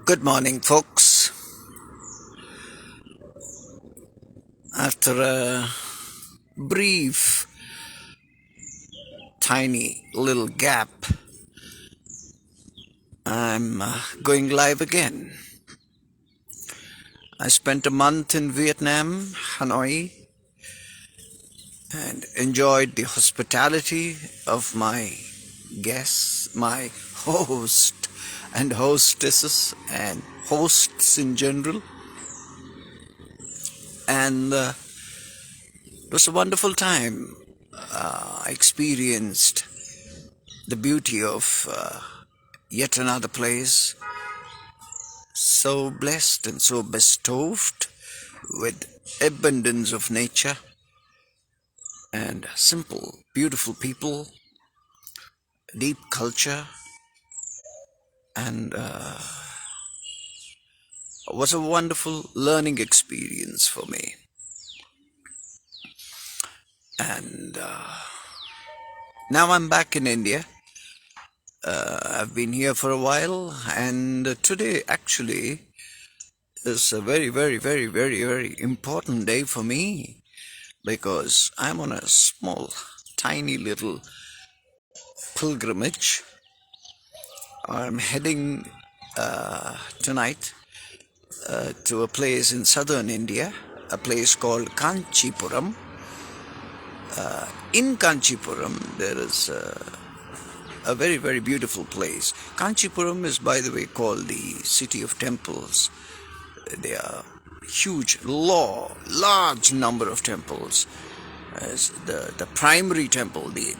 Good morning, folks. After a brief, tiny little gap, I'm going live again. I spent a month in Vietnam, Hanoi, and enjoyed the hospitality of my guests, my host and hostesses, and hosts in general. And it was a wonderful time. I experienced the beauty of yet another place, so blessed and so bestowed with abundance of nature and simple, beautiful people, deep culture, and was a wonderful learning experience for me. And now I'm back in India. I've been here for a while, and today actually is a very, very, very, very, very important day for me because I'm on a small, tiny little pilgrimage. I'm heading tonight to a place in southern India, a place called Kanchipuram. In Kanchipuram, there is a very, very beautiful place. Kanchipuram is, by the way, called the city of temples. There are huge, large number of temples. As the primary temple, the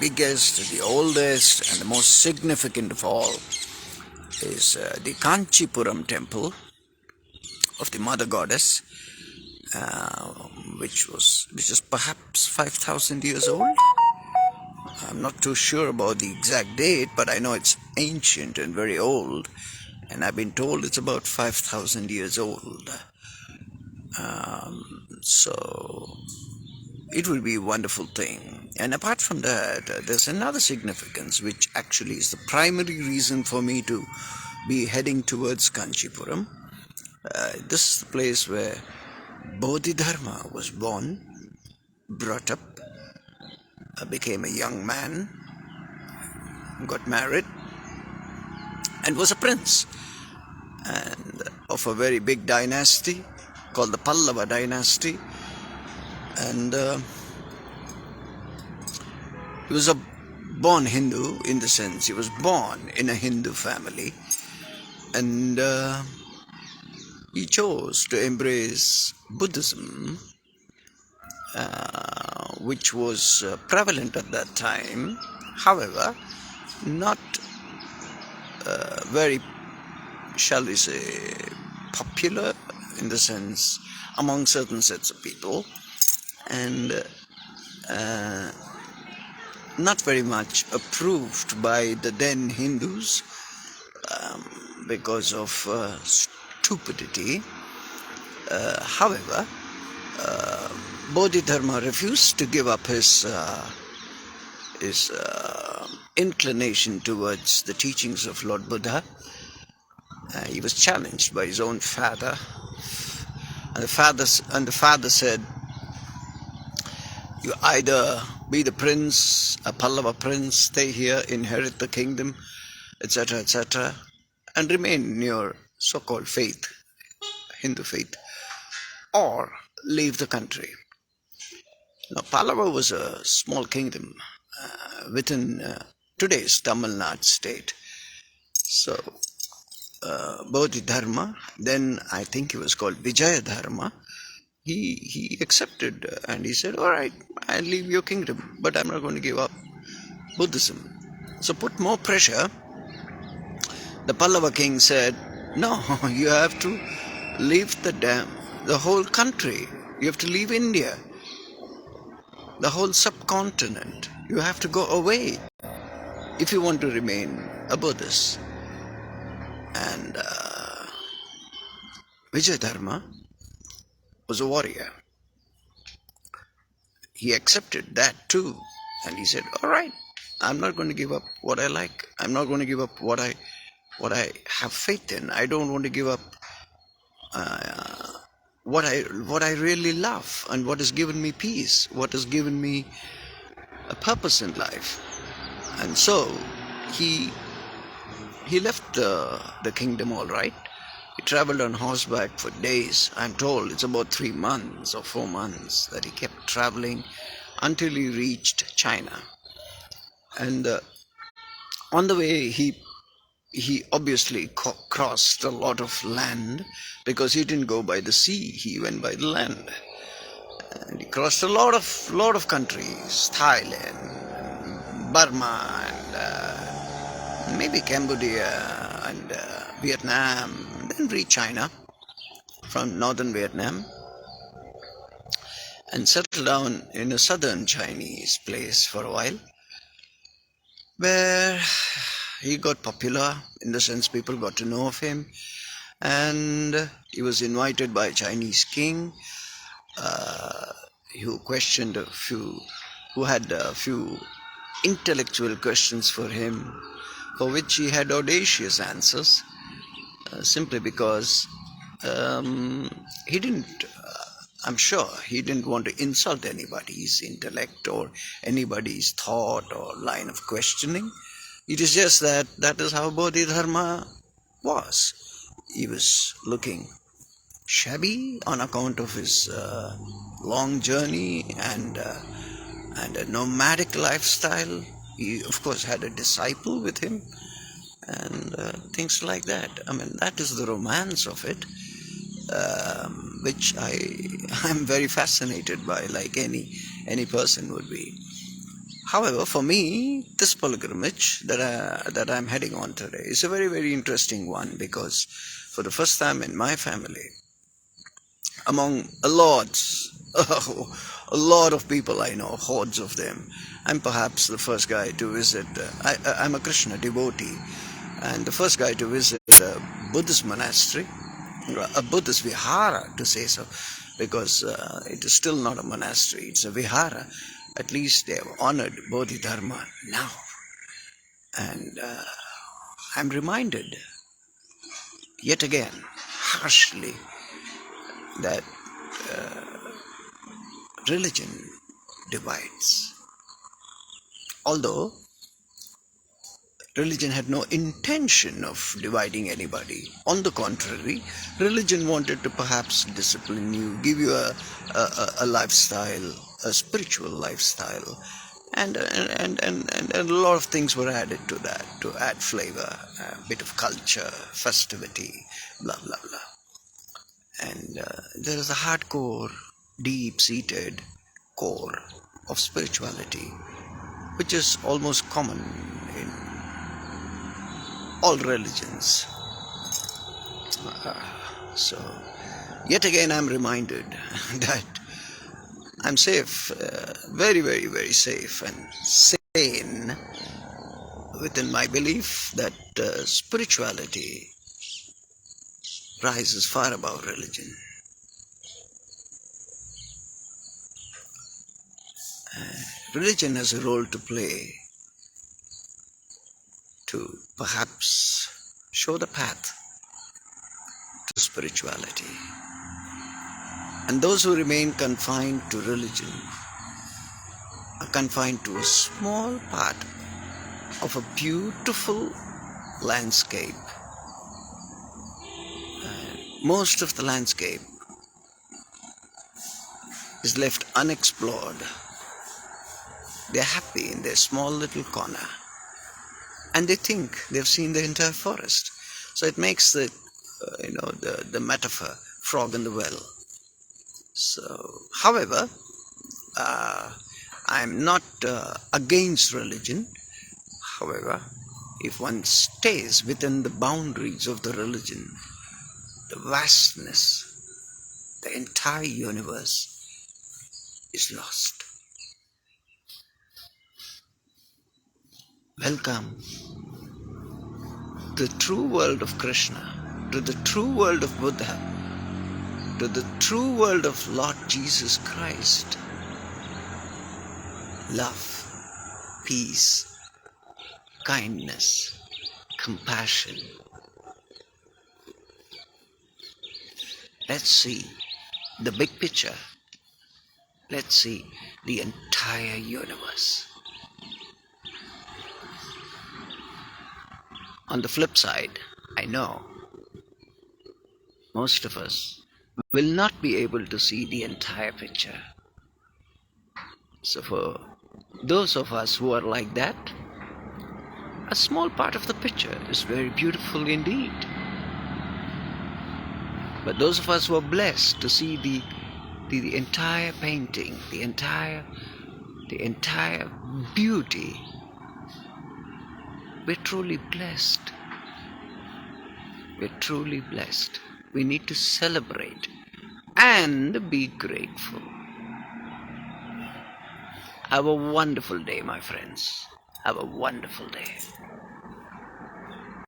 biggest, the oldest, and the most significant of all is the Kanchipuram temple of the Mother Goddess, uh, which is perhaps 5,000 years old. I'm not too sure about the exact date, but I know it's ancient and very old, and I've been told it's about 5,000 years old. So it will be a wonderful thing. And apart from that, there's another significance, which actually is the primary reason for me to be heading towards Kanchipuram. This is the place where Bodhidharma was born, brought up, became a young man, got married, and was a prince, and of a very big dynasty called the Pallava dynasty. And he was a born Hindu, in the sense he was born in a Hindu family, and he chose to embrace Buddhism, which was prevalent at that time. However, not very, shall we say, popular, in the sense among certain sets of people, and not very much approved by the then Hindus because of stupidity. However, Bodhidharma refused to give up his inclination towards the teachings of Lord Buddha. He was challenged by his own father, and the father said, "You either be the prince, a Pallava prince, stay here, inherit the kingdom, etc., etc., and remain in your so-called faith, Hindu faith, or leave the country." Now, Pallava was a small kingdom within today's Tamil Nadu state. So, Bodhidharma, then I think he was called Vijayadharma, he accepted and he said, "All right, I'll leave your kingdom, but I'm not going to give up Buddhism." So, put more pressure. The Pallava king said, "No, you have to leave the whole country. You have to leave India, the whole subcontinent. You have to go away if you want to remain a Buddhist." And Vijayadharma was a warrior. He accepted that too. And he said, "All right, I'm not going to give up what I like. I'm not going to give up what I what I have faith in. I don't want to give up what I really love and what has given me peace, what has given me a purpose in life. And so he he left the kingdom all right. He traveled on horseback for days. I'm told it's about 3 months or 4 months that he kept traveling until he reached China. And on the way, he obviously crossed a lot of land because he didn't go by the sea. He went by the land, and he crossed a lot of countries: Thailand, Burma, and maybe Cambodia and Vietnam. Then reached China from northern Vietnam and settled down in a southern Chinese place for a while, where he got popular in the sense people got to know of him, and he was invited by a Chinese king uh, who questioned a few, who had a few intellectual questions for him, for which he had audacious answers, simply because he didn't. I'm sure he didn't want to insult anybody's intellect or anybody's thought or line of questioning. It is just that that is how Bodhidharma was. He was looking shabby on account of his long journey and a nomadic lifestyle. He, of course, had a disciple with him and things like that. I mean, that is the romance of it, which I'm very fascinated by, like any person would be. However, for me, this pilgrimage that I'm heading on today is a very, very interesting one, because for the first time in my family, among a lot of people I know, hordes of them, I'm perhaps the first guy to visit. I'm a Krishna devotee, and the first guy to visit a Buddhist monastery, a Buddhist vihara, to say so, because it is still not a monastery, it's a vihara. At least they have honored Bodhidharma now. And I'm reminded yet again, harshly, that religion divides. Although religion had no intention of dividing anybody. On the contrary, religion wanted to perhaps discipline you, give you a lifestyle, a spiritual lifestyle, and a lot of things were added to that to add flavor, a bit of culture, festivity, blah blah blah. And there is a hardcore, deep-seated core of spirituality, which is almost common in all religions. So, yet again, I'm reminded that I'm safe, very, very, very safe and sane within my belief that spirituality rises far above religion. Religion has a role to play to perhaps show the path to spirituality. And those who remain confined to religion are confined to a small part of a beautiful landscape. Most of the landscape is left unexplored. They're happy in their small little corner, and they think they've seen the entire forest. So it makes the metaphor frog in the well. So, however, I'm not against religion. However, if one stays within the boundaries of the religion, the vastness, the entire universe is lost. Welcome to the true world of Krishna, to the true world of Buddha, to the true world of Lord Jesus Christ. Love, peace, kindness, compassion. Let's see the big picture. Let's see the entire universe. On the flip side, I know most of us will not be able to see the entire picture. So for those of us who are like that, a small part of the picture is very beautiful indeed. But those of us who are blessed to see the entire painting, the entire beauty, we're truly blessed. We're truly blessed. We need to celebrate and be grateful. Have a wonderful day, my friends. Have a wonderful day.